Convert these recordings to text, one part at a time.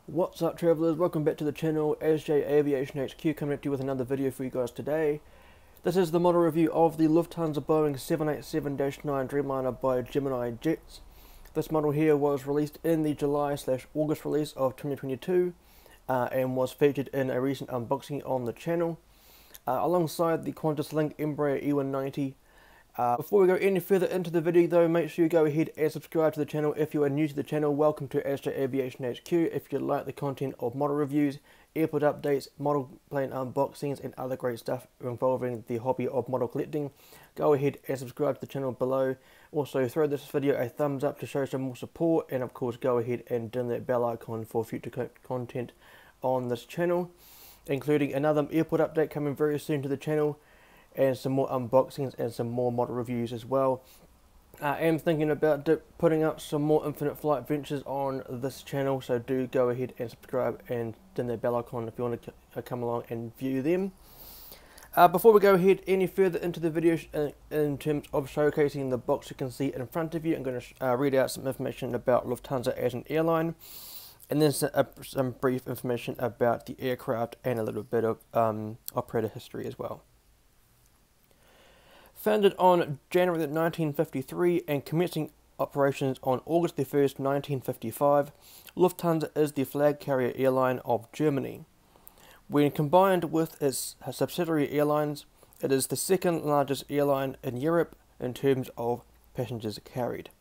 What's up, travellers? Welcome back to the channel. SJ Aviation HQ coming at you with another video for you guys today. This is the model review of the Lufthansa Boeing 787-9 Dreamliner by Gemini Jets. This model here was released in the July/August release of 2022 and was featured in a recent unboxing on the channel alongside the Qantas Link Embraer E190. Before we go any further into the video though, make sure you go ahead and subscribe to the channel if you are new to the channel. Welcome to SJ Aviation HQ. If you like the content of model reviews, airport updates, model plane unboxings and other great stuff involving the hobby of model collecting, go ahead and subscribe to the channel below. Also throw this video a thumbs up to show some more support, and of course go ahead and dim that bell icon for future content on this channel, including another airport update coming very soon to the channel, and some more unboxings and some more model reviews as well. I am thinking about putting up some more infinite flight ventures on this channel, so do go ahead and subscribe and dim that bell icon if you want to come along and view them. Before we go ahead any further into the video in terms of showcasing the box you can see in front of you, I'm going to read out some information about Lufthansa as an airline, and then some brief information about the aircraft and a little bit of operator history as well. Founded on January 1953 and commencing operations on August 1st, 1955, Lufthansa is the flag carrier airline of Germany. When combined with its subsidiary airlines, it is the second largest airline in Europe in terms of passengers carried.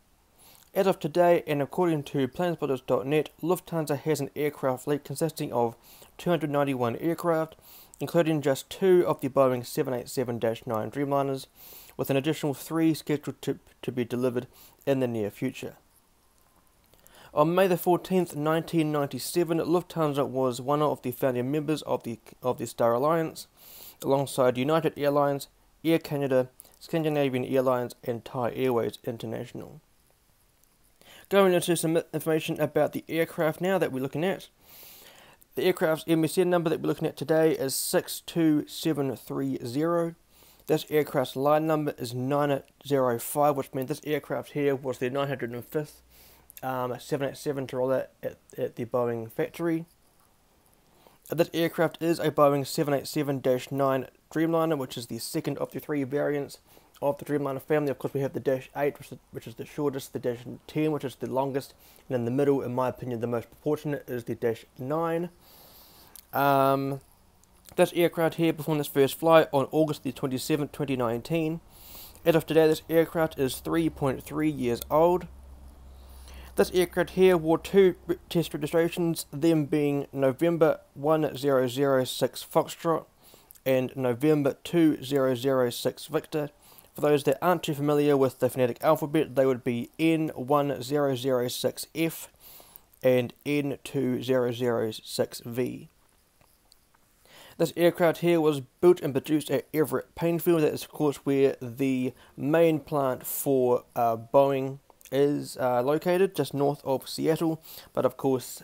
As of today, and according to planespotters.net, Lufthansa has an aircraft fleet consisting of 291 aircraft, including just 2 of the Boeing 787-9 Dreamliners, with an additional 3 scheduled to be delivered in the near future. On May the 14th, 1997, Lufthansa was one of the founding members of the Star Alliance, alongside United Airlines, Air Canada, Scandinavian Airlines and Thai Airways International. Going into some information about the aircraft now that we're looking at. The aircraft's MSN number that we're looking at today is 62730. This aircraft's line number is 905, which means this aircraft here was the 905th 787 to roll out at the Boeing factory. This aircraft is a Boeing 787-9 Dreamliner, which is the second of the 3 variants of the Dreamliner family. Of course, we have the Dash 8, which is the shortest, the Dash 10, which is the longest, and in the middle, in my opinion, the most proportionate, is the Dash 9. This aircraft here performed its first flight on August the 27th, 2019. As of today, this aircraft is 3.3 years old. This aircraft here wore 2 test registrations, them being November 1006 Foxtrot and November 2006 Victor. For those that aren't too familiar with the phonetic alphabet, they would be N1006F and N2006V. This aircraft here was built and produced at Everett Painfield. That is, of course, where the main plant for Boeing is located, just north of Seattle. But of course,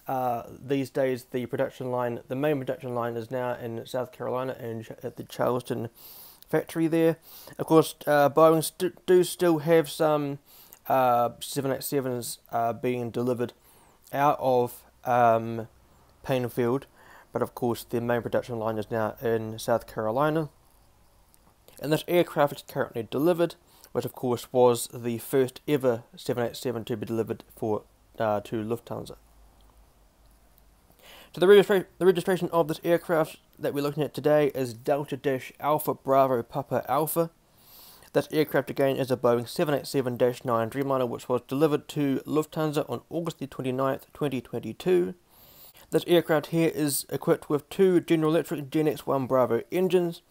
these days the main production line is now in South Carolina and at the Charleston factory there. Of course, Boeing do still have some 787s being delivered out of Painfield, but of course the main production line is now in South Carolina. And this aircraft is currently delivered, which of course was the first ever 787 to be delivered to Lufthansa. So the registration of this aircraft that we're looking at today is Delta-Alpha Bravo Papa Alpha. This aircraft again is a Boeing 787-9 Dreamliner, which was delivered to Lufthansa on August the 29th, 2022. This aircraft here is equipped with 2 General Electric Gen X-1 Bravo engines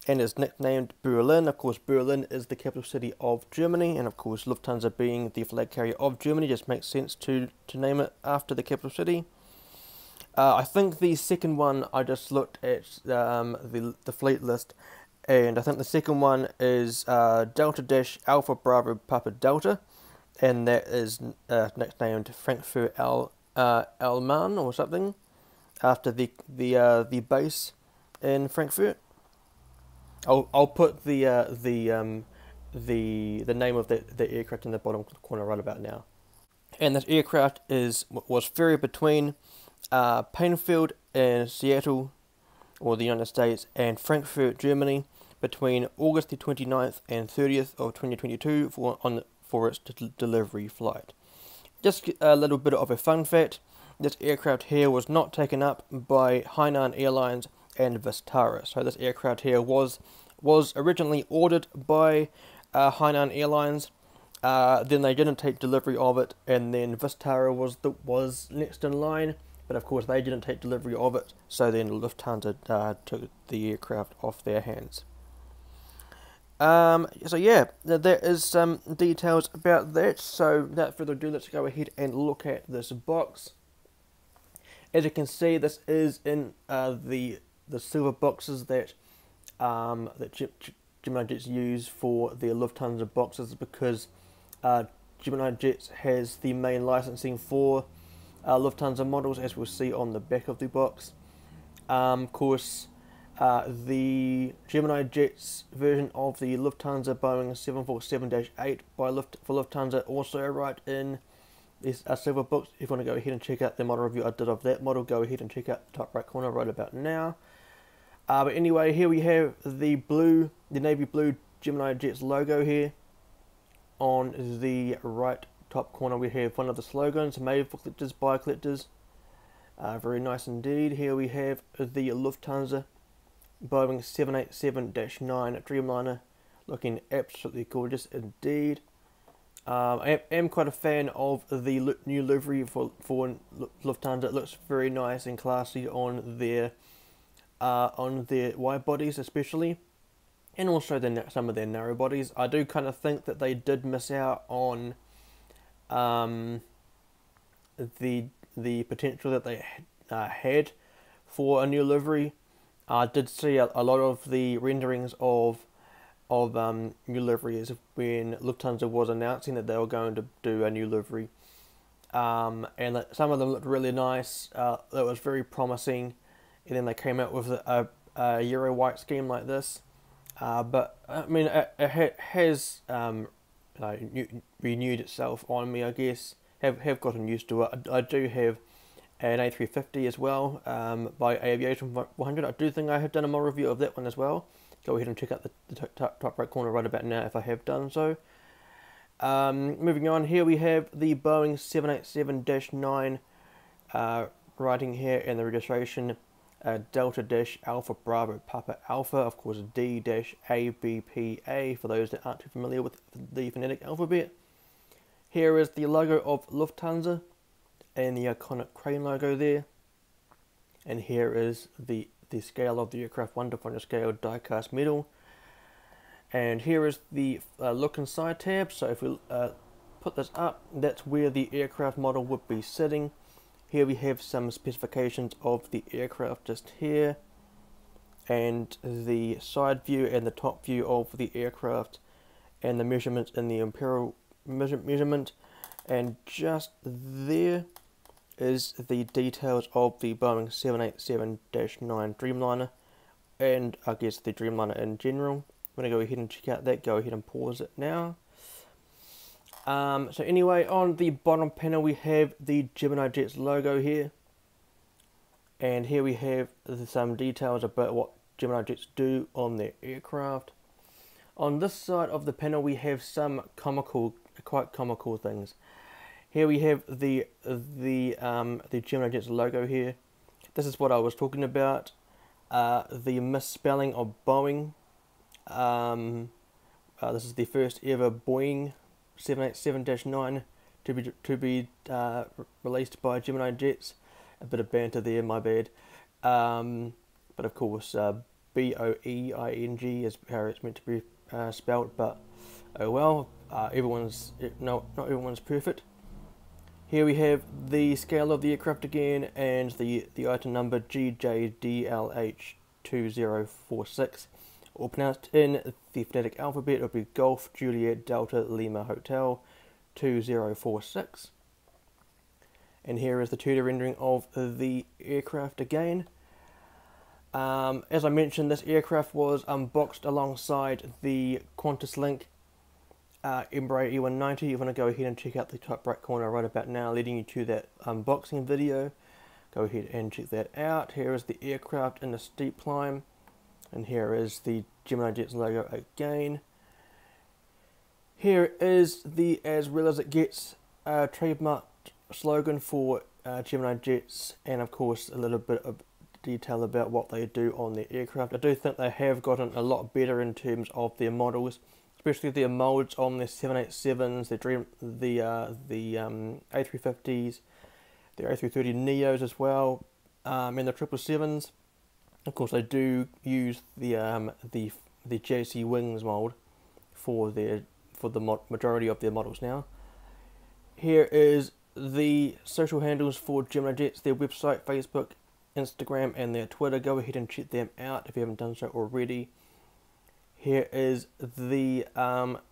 and is nicknamed Berlin. Of course, Berlin is the capital city of Germany, and of course Lufthansa being the flag carrier of Germany just makes sense to name it after the capital city. I think the second one, I just looked at the fleet list, and I think the second one is Delta-Alpha Bravo Papa Delta, and that is nicknamed Frankfurt Allmann or something, after the base in Frankfurt. I'll put the name of the aircraft in the bottom corner right about now. And this aircraft was ferried between Painfield in Seattle, or the United States, and Frankfurt, Germany, between August the 29th and 30th of 2022 for its delivery flight. Just a little bit of a fun fact, this aircraft here was not taken up by Hainan Airlines and Vistara. So this aircraft here was originally ordered by Hainan Airlines, then they didn't take delivery of it, and then Vistara was next in line, but of course they didn't take delivery of it, so then Lufthansa took the aircraft off their hands. So yeah, there is some details about that. So without further ado, let's go ahead and look at this box. As you can see, this is in the silver boxes that Gemini Jets use for their Lufthansa boxes, because Gemini Jets has the main licensing for Lufthansa models, as we'll see on the back of the box. Of course, the Gemini Jets version of the Lufthansa Boeing 747-8 for Lufthansa also arrived in this silver box. If you want to go ahead and check out the model review I did of that model, go ahead and check out the top right corner right about now. But anyway, here we have the navy blue Gemini Jets logo here. On the right top corner we have one of the slogans, made for collectors by collectors. Very nice indeed. Here we have the Lufthansa Boeing 787-9 Dreamliner, looking absolutely gorgeous indeed. I am quite a fan of the new livery for Lufthansa. It looks very nice and classy on their wide bodies especially, and also some of their narrow bodies. I do kind of think that they did miss out on the potential that they had for a new livery. I did see a lot of the renderings of new liveries when Lufthansa was announcing that they were going to do a new livery, and that some of them looked really nice. That was very promising, and then they came out with a Euro white scheme like this. But I mean, it has renewed itself on me, I guess. Have gotten used to it. I do have an A350 as well, by Aviation 100. I do think I have done a model review of that one as well. Go ahead and check out the top right corner right about now if I have done so. Moving on, here we have the Boeing 787-9 writing here, and the registration Delta-Alpha Bravo Papa Alpha, of course D-ABPA for those that aren't too familiar with the phonetic alphabet. Here is the logo of Lufthansa and the iconic crane logo there, and here is the scale of the aircraft, 1:1 scale die-cast metal. And here is the look inside tab. So if we put this up, that's where the aircraft model would be sitting. Here we have some specifications of the aircraft just here, and the side view and the top view of the aircraft, and the measurements in the imperial measurement, and just there is the details of the Boeing 787-9 Dreamliner, and I guess the Dreamliner in general. I'm going to go ahead and check out that. Go ahead and pause it now. So anyway, on the bottom panel we have the Gemini Jets logo here, and here we have some details about what Gemini Jets do on their aircraft. On this side of the panel we have some quite comical things. Here we have the Gemini Jets logo here. This is what I was talking about. The misspelling of Boeing. This is the first ever Boeing 787-9 to be released by Gemini Jets. A bit of banter there, my bad. But of course, B-O-E-I-N-G is how it's meant to be spelled. But oh well, not everyone's perfect. Here we have the scale of the aircraft again, and the item number GJDLH2046, or pronounced in the phonetic alphabet. It would be Golf Juliet Delta Lima Hotel 2046. And here is the 2D rendering of the aircraft again. As I mentioned, this aircraft was unboxed alongside the Qantas Link Embraer E190. You want to go ahead and check out the top right corner right about now, leading you to that unboxing video. go ahead and check that out. Here is the aircraft in a steep climb, and here is the Gemini Jets logo again. Here is the "as real as it gets" trademark slogan for Gemini Jets, and of course a little bit of detail about what they do on their aircraft. I do think they have gotten a lot better in terms of their models, especially their molds on their 787s, the A350s, the A330 Neos as well, and the 777s. Of course, they do use the JC Wings mold for the majority of their models now. Here is the social handles for Gemini Jets, their website, Facebook, Instagram, and their Twitter. Go ahead and check them out if you haven't done so already. Here is the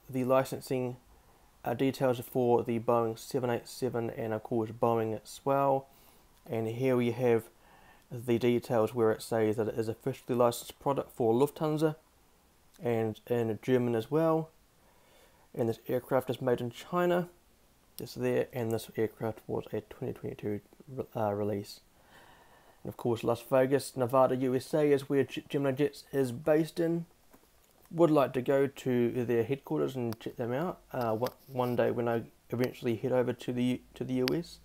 licensing details for the Boeing 787 and of course Boeing as well. And here we have the details where it says that it is a officially licensed product for Lufthansa and in German as well. And this aircraft is made in China. It's there, and this aircraft was a 2022 release. And of course, Las Vegas, Nevada, USA is where Gemini Jets is based in. Would like to go to their headquarters and check them out one day when I eventually head over to the US.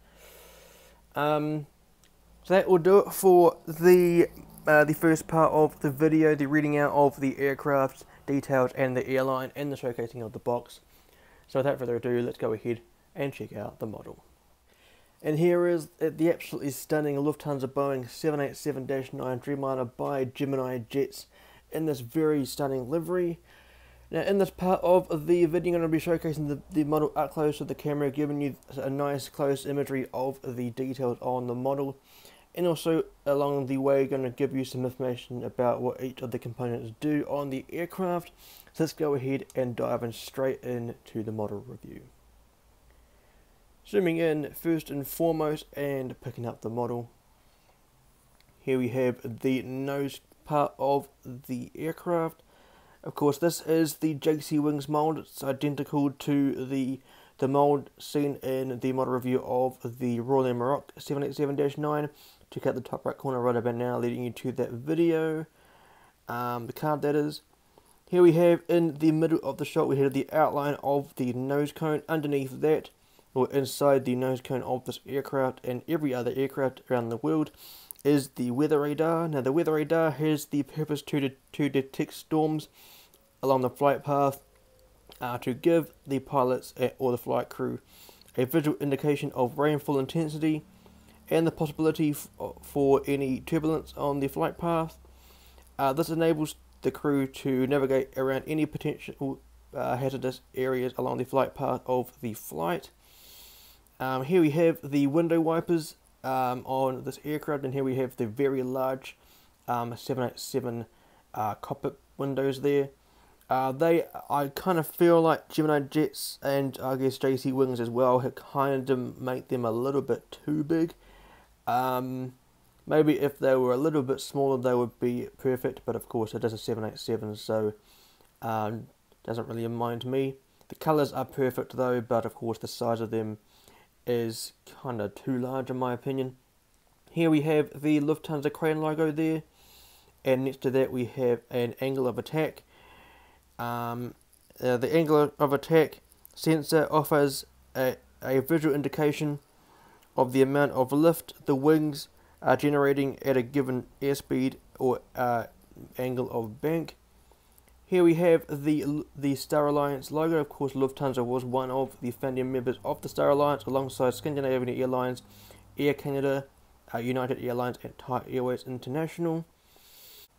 So that will do it for the first part of the video, the reading out of the aircraft details and the airline and the showcasing of the box. So without further ado, let's go ahead and check out the model. And here is the absolutely stunning Lufthansa Boeing 787-9 Dreamliner by Gemini Jets in this very stunning livery. Now in this part of the video I'm going to be showcasing the model up close to the camera, giving you a nice close imagery of the details on the model, and also along the way going to give you some information about what each of the components do on the aircraft. So let's go ahead and dive in straight into the model review. Zooming in first and foremost and picking up the model. Here we have the nose part of the aircraft. Of course, this is the JC Wings mold. It's identical to the mold seen in the model review of the Royal Air Maroc 787-9. Check out the top right corner right about now, leading you to that video. The card that is. Here we have in the middle of the shot, we have the outline of the nose cone. Underneath that, or inside the nose cone of this aircraft and every other aircraft around the world, is the weather radar. Now the weather radar has the purpose to detect storms along the flight path, to give the pilots or the flight crew a visual indication of rainfall intensity and the possibility for any turbulence on the flight path. This enables the crew to navigate around any potential hazardous areas along the flight path of the flight. Here we have the window wipers on this aircraft, and here we have the very large 787 cockpit windows there. I kind of feel like Gemini Jets and I guess JC Wings as well have kind of make them a little bit too big. Maybe if they were a little bit smaller they would be perfect, but of course it is a 787, so doesn't really mind me. The colours are perfect though, but of course the size of them is kind of too large in my opinion. Here we have the Lufthansa crane logo there, and next to that we have an angle of attack. The angle of attack sensor offers a visual indication of the amount of lift the wings are generating at a given airspeed or angle of bank. Here we have the Star Alliance logo. Of course, Lufthansa was one of the founding members of the Star Alliance, alongside Scandinavian Airlines, Air Canada, United Airlines, and Thai Airways International.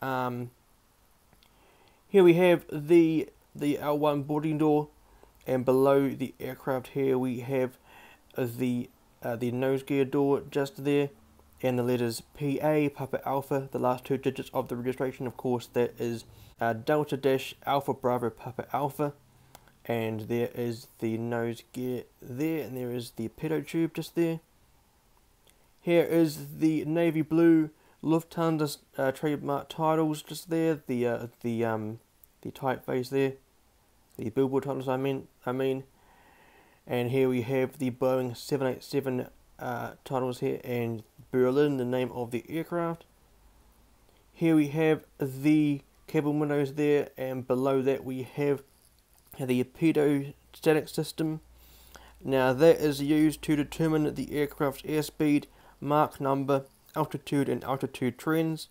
Here we have the L1 boarding door, and below the aircraft here we have the nose gear door just there, and the letters PA, Papa Alpha, the last two digits of the registration. Of course, that is Delta Dash Alpha Bravo Papa Alpha, and there is the nose gear there, and there is the pedo tube just there. Here is the navy blue Lufthansa trademark titles just there, the typeface there, the billboard titles I mean, and here we have the Boeing 787 titles here, and Berlin, the name of the aircraft. Here we have the cabin windows there, and below that we have the pedostatic system. Now that is used to determine the aircraft's airspeed, Mach number, altitude and altitude trends.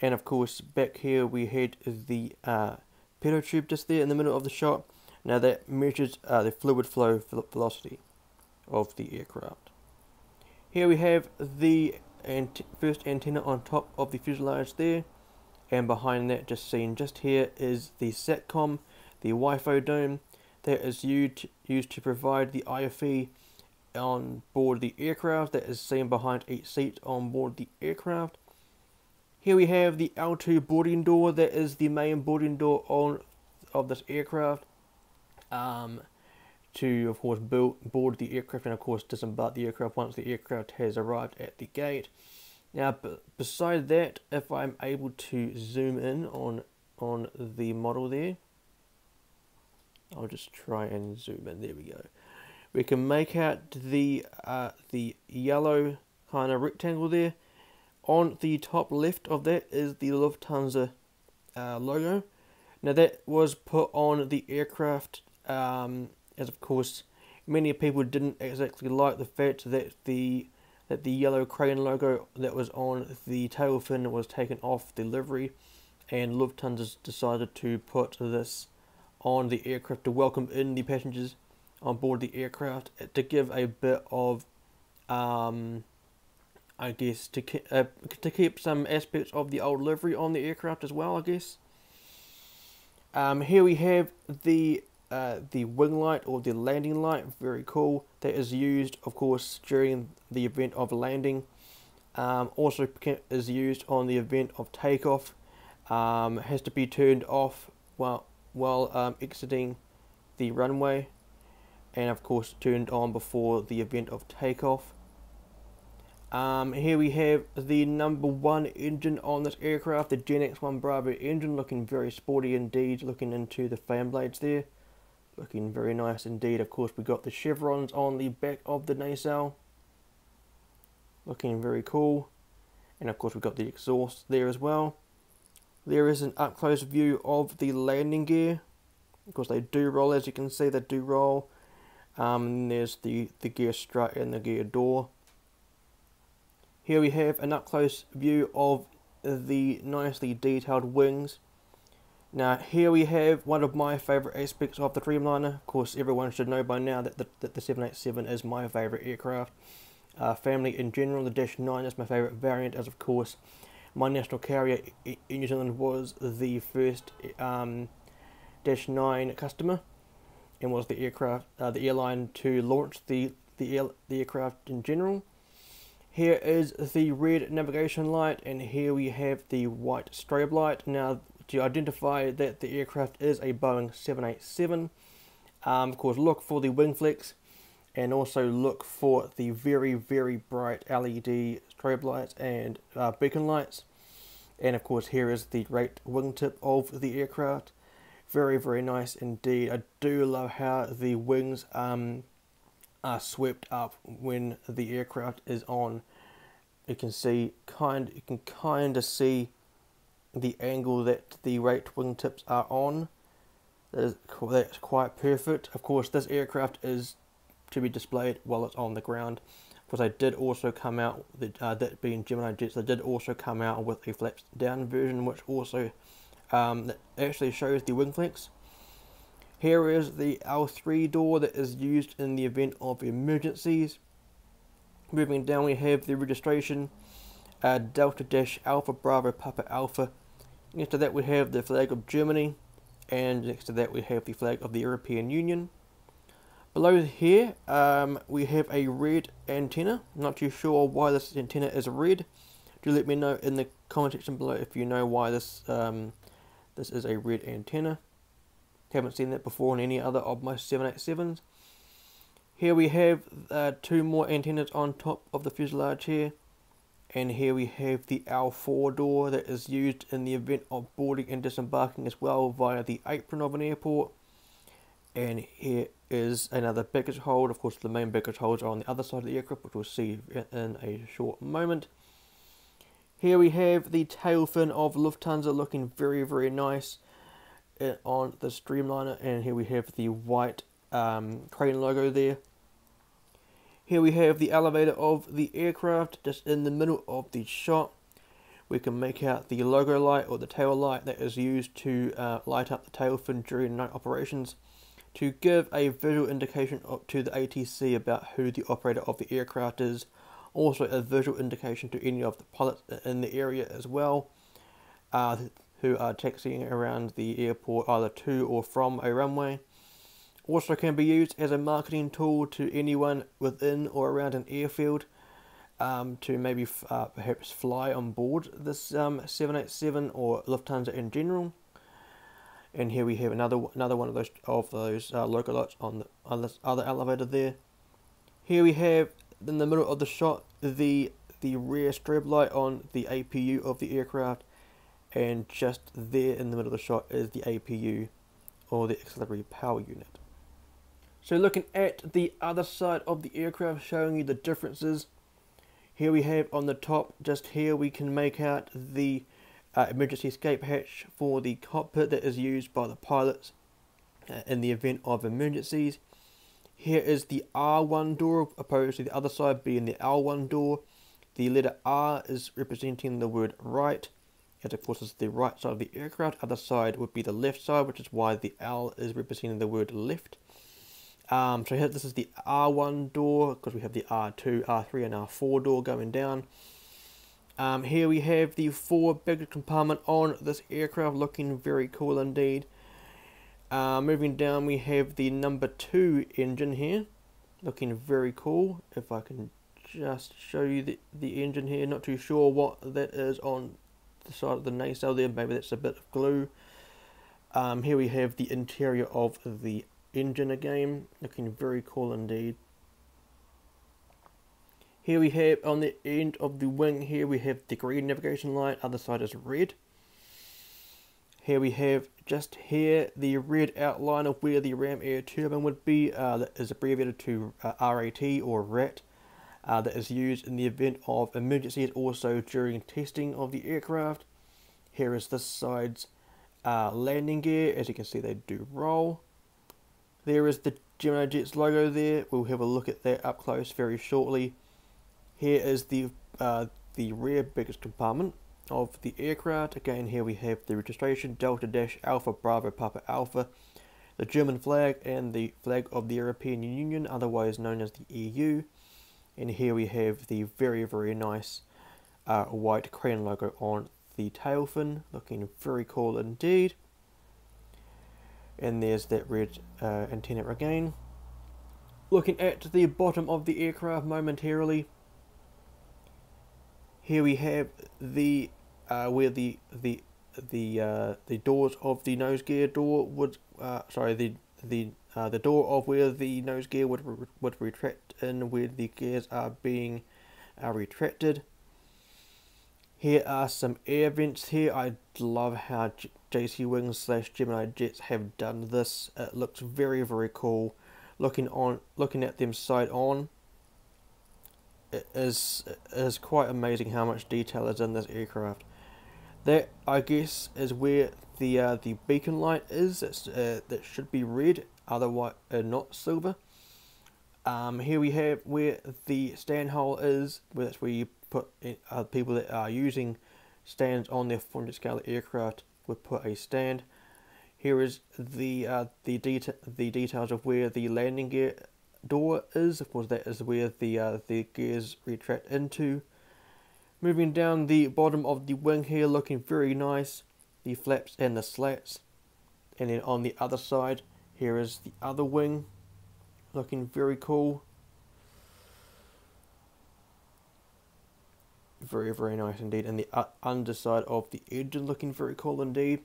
And of course back here we had the pedo tube just there in the middle of the shot. Now that measures the fluid flow velocity of the aircraft. Here we have the first antenna on top of the fuselage there, and behind that, just seen just here, is the SATCOM, the Wi-Fi dome that is used to provide the IFE on board the aircraft, that is seen behind each seat on board the aircraft. Here we have the L2 boarding door, that is the main boarding door of this aircraft, to of course board the aircraft and of course disembark the aircraft once the aircraft has arrived at the gate. Now beside that, if I'm able to zoom in on the model there, I'll just try and zoom in, there we go. We can make out the yellow kind of rectangle there. On the top left of that is the Lufthansa logo. Now that was put on the aircraft as of course many people didn't exactly like the fact that the yellow crane logo that was on the tail fin was taken off the livery, and Lufthansa decided to put this on the aircraft to welcome in the passengers on board the aircraft, to give a bit of I guess to keep some aspects of the old livery on the aircraft as well, I guess. Here we have the wing light, or the landing light, very cool, that is used of course during the event of landing. Also is used on the event of takeoff. Has to be turned off while exiting the runway, and of course turned on before the event of takeoff. Here we have the #1 engine on this aircraft, the Gen X1 Bravo engine, looking very sporty indeed, looking into the fan blades there. Looking very nice indeed. Of course we got the chevrons on the back of the nacelle. Looking very cool. And of course we've got the exhaust there as well. There is an up close view of the landing gear. Of course they do roll, as you can see, they do roll. There's the gear strut and the gear door. Here we have an up close view of the nicely detailed wings. Now here we have one of my favourite aspects of the Dreamliner. Of course everyone should know by now that the 787 is my favourite aircraft. Family in general, the Dash 9 is my favourite variant, as of course my national carrier in New Zealand was the first Dash 9 customer, and was the airline to launch the aircraft in general. Here is the red navigation light, and here we have the white strobe light. Now to identify that the aircraft is a Boeing 787, of course look for the wing flex, and also look for the very bright LED strobe lights and beacon lights. And of course here is the right wingtip of the aircraft. Very nice indeed. I do love how the wings are swept up when the aircraft is on. You can see you can kind of see the angle that the right wingtips are on. That's quite perfect. Of course this aircraft is to be displayed while it's on the ground. Of course they did also come out, that being Gemini Jets, they did also come out with a flaps down version, which also that actually shows the wing flex. Here is the L3 door that is used in the event of emergencies. Moving down we have the registration, Delta Dash Alpha Bravo Papa Alpha. Next to that we have the flag of Germany, and next to that we have the flag of the European Union. Below here we have a red antenna. I'm not too sure why this antenna is red. Do let me know in the comment section below if you know why this is a red antenna. Haven't seen that before on any other of my 787s. Here we have 2 more antennas on top of the fuselage here. And here we have the L4 door that is used in the event of boarding and disembarking as well via the apron of an airport. And here is another baggage hold. Of course, the main baggage holds are on the other side of the aircraft, which we'll see in a short moment. Here we have the tail fin of Lufthansa, looking very, very nice on this Dreamliner, and here we have the white crane logo there. Here we have the elevator of the aircraft just in the middle of the shot. We can make out the logo light or the tail light that is used to light up the tail fin during night operations to give a visual indication to the ATC about who the operator of the aircraft is. Also a visual indication to any of the pilots in the area as well, who are taxiing around the airport either to or from a runway. Also can be used as a marketing tool to anyone within or around an airfield to maybe perhaps fly on board this 787 or Lufthansa in general. And here we have another one of those logo lights on this other elevator there. Here we have in the middle of the shot the rear strobe light on the APU of the aircraft, and just there in the middle of the shot is the APU or the auxiliary power unit. So looking at the other side of the aircraft, showing you the differences. Here we have on the top, just here we can make out the emergency escape hatch for the cockpit that is used by the pilots in the event of emergencies. Here is the R1 door, opposed to the other side being the L1 door. The letter R is representing the word right, as of course is the right side of the aircraft. Other side would be the left side, which is why the L is representing the word left. So here this is the R1 door, because we have the R2, R3 and R4 door going down. Here we have the 4 baggage compartment on this aircraft, looking very cool indeed. Moving down, we have the number 2 engine here, looking very cool. If I can just show you the engine here, not too sure what that is on the side of the nacelle there, maybe that's a bit of glue. Here we have the interior of the engine again, looking very cool indeed. Here we have on the end of the wing here, we have the green navigation light, other side is red. Here we have just here the red outline of where the ram air turbine would be, that is abbreviated to RAT or RAT, that is used in the event of emergencies, also during testing of the aircraft. Here is this side's landing gear. As you can see, they do roll. There is the Gemini Jets logo there. We'll have a look at that up close very shortly. Here is the rear baggage compartment of the aircraft. Again, here we have the registration Delta-Alpha Bravo Papa Alpha, the German flag and the flag of the European Union, otherwise known as the EU. And here we have the very, very nice white crane logo on the tail fin, looking very cool indeed. And there's that red antenna again. Looking at the bottom of the aircraft momentarily. Here we have the where the doors of the nose gear door would the door of where the nose gear would retract in, where the gears are being retracted. Here are some air vents here. I love how JC Wings / Gemini Jets have done this. It looks very, very cool. Looking at them side on, it is quite amazing how much detail is in this aircraft. That, I guess, is where the beacon light is. That should be red, otherwise not silver. Here we have where the stand hole is. That's where you put people that are using stands on their 400 scale aircraft would put a stand. Here is the details of where the landing gear door is. Of course, that is where the gears retract into. Moving down the bottom of the wing here, looking very nice. The flaps and the slats. And then on the other side, here is the other wing, looking very cool. Very, very nice indeed. And the underside of the engine, looking very cool indeed.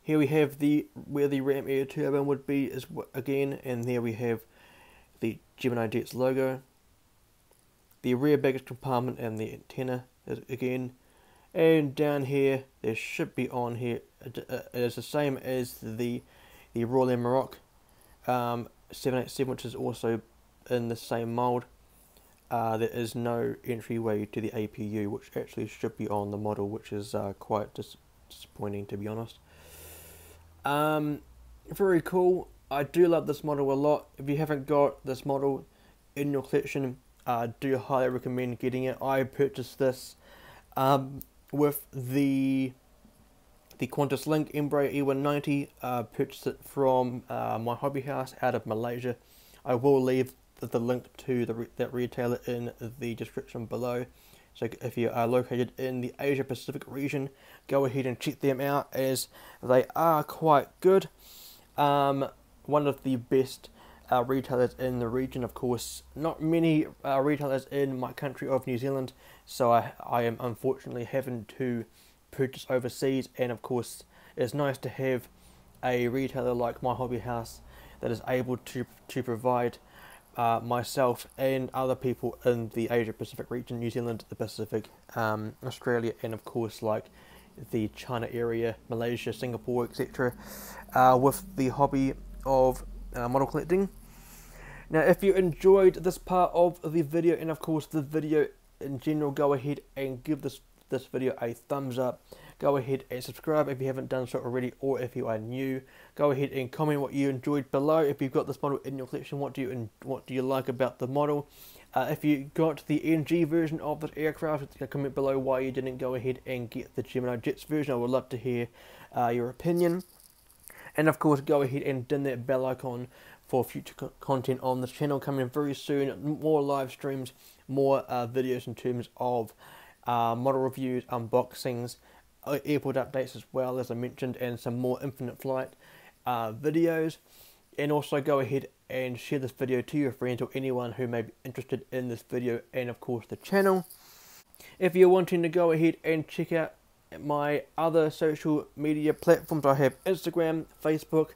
Here we have where the ram air turbine would be again, and there we have the Gemini Jets logo. The rear baggage compartment and the antenna again. And down here, there should be on here, it is the same as the Royal Maroc 787, which is also in the same mould. There is no entryway to the APU, which actually should be on the model, which is quite disappointing, to be honest. Very cool. I do love this model a lot. If you haven't got this model in your collection, I do highly recommend getting it. I purchased this with the Qantas Link Embraer E190. Purchased it from my hobby house out of Malaysia. I will leave the link to that retailer in the description below. So if you are located in the Asia Pacific region, go ahead and check them out, as they are quite good. One of the best retailers in the region. Of course, not many retailers in my country of New Zealand, so I am unfortunately having to purchase overseas, and of course it's nice to have a retailer like my hobby house that is able to provide myself and other people in the Asia Pacific region, New Zealand, the Pacific, Australia, and of course like the China area, Malaysia, Singapore, etc., with the hobby of model collecting. Now, if you enjoyed this part of the video, and of course the video in general, go ahead and give this video a thumbs up. Go ahead and subscribe if you haven't done so already, or if you are new, go ahead and comment what you enjoyed below. If you've got this model in your collection, what do you like about the model? If you got the NG version of this aircraft, comment below why you didn't go ahead and get the Gemini Jets version. I would love to hear your opinion. And of course, go ahead and ding that bell icon for future content on this channel coming very soon. More live streams, more videos in terms of model reviews, unboxings, airport updates as well, as I mentioned, and some more infinite flight videos. And also go ahead and share this video to your friends or anyone who may be interested in this video and of course the channel. If you're wanting to go ahead and check out my other social media platforms, I have Instagram, Facebook,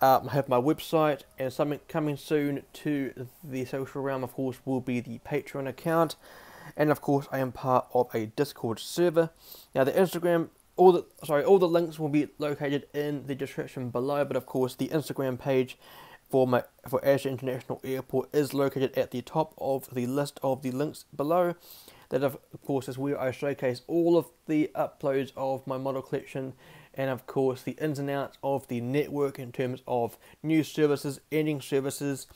I have my website, and something coming soon to the social realm, of course, will be the Patreon account. And of course, I am part of a Discord server. Now, the Instagram, all the links will be located in the description below. But of course, the Instagram page for Asia International Airport is located at the top of the list of the links below. That of course is where I showcase all of the uploads of my model collection, and of course the ins and outs of the network in terms of new services, ending services.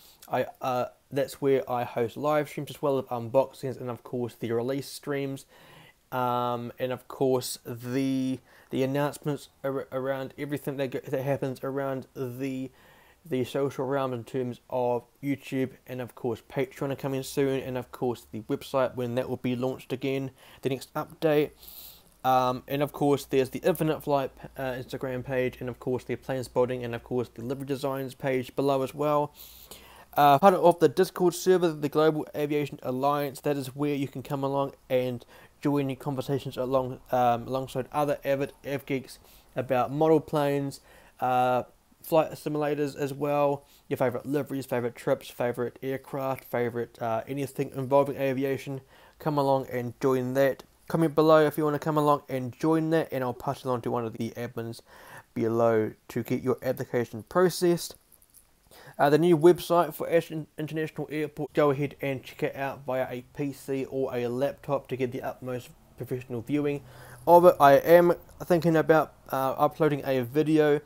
That's where I host live streams as well as unboxings, and of course the release streams, and of course the announcements around everything that happens around the social realm in terms of YouTube, and of course Patreon are coming soon, and of course the website when that will be launched again, the next update. And of course there's the Infinite Flight Instagram page, and of course the plane spotting, and of course the livery designs page below as well. Part of the Discord server, the Global Aviation Alliance, that is where you can come along and join your conversations alongside other avid avgeeks about model planes, flight simulators as well, your favourite liveries, favourite trips, favourite aircraft, favourite anything involving aviation. Come along and join that. Comment below if you want to come along and join that, and I'll pass it on to one of the admins below to get your application processed. The new website for Asia International Airport, go ahead and check it out via a PC or a laptop to get the utmost professional viewing of it. I am thinking about uploading a video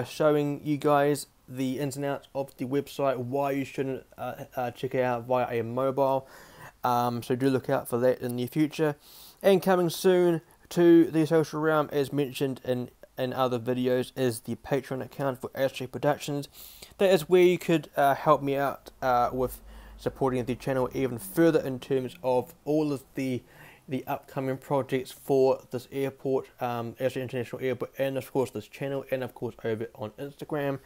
showing you guys the ins and outs of the website, why you shouldn't check it out via a mobile. So do look out for that in the future. And coming soon to the social realm, as mentioned in other videos, is the Patreon account for Ashtray Productions. That is where you could help me out with supporting the channel even further in terms of all of the upcoming projects for this airport, Asia International Airport, and of course this channel, and of course over on Instagram.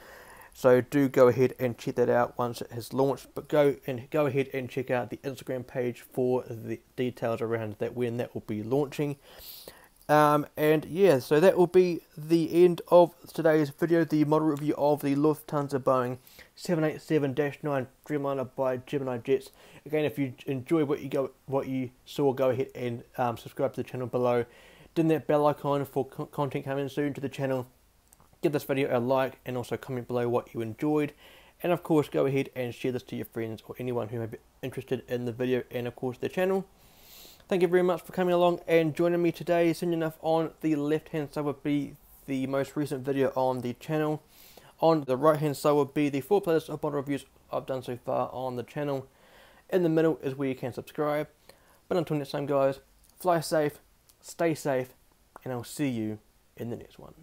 So do go ahead and check that out once it has launched. But go ahead and check out the Instagram page for the details around that, when that will be launching. And yeah, so that will be the end of today's video, the model review of the Lufthansa Boeing 787-9 Dreamliner by Gemini Jets. Again, if you enjoyed what you saw, go ahead and subscribe to the channel below. Ding that bell icon for content coming soon to the channel. Give this video a like, and also comment below what you enjoyed. And of course, go ahead and share this to your friends or anyone who may be interested in the video and of course the channel. Thank you very much for coming along and joining me today. Soon enough, on the left hand side would be the most recent video on the channel. On the right hand side would be the 4 playlists of model reviews I've done so far on the channel. In the middle is where you can subscribe. But until next time guys, fly safe, stay safe, and I'll see you in the next one.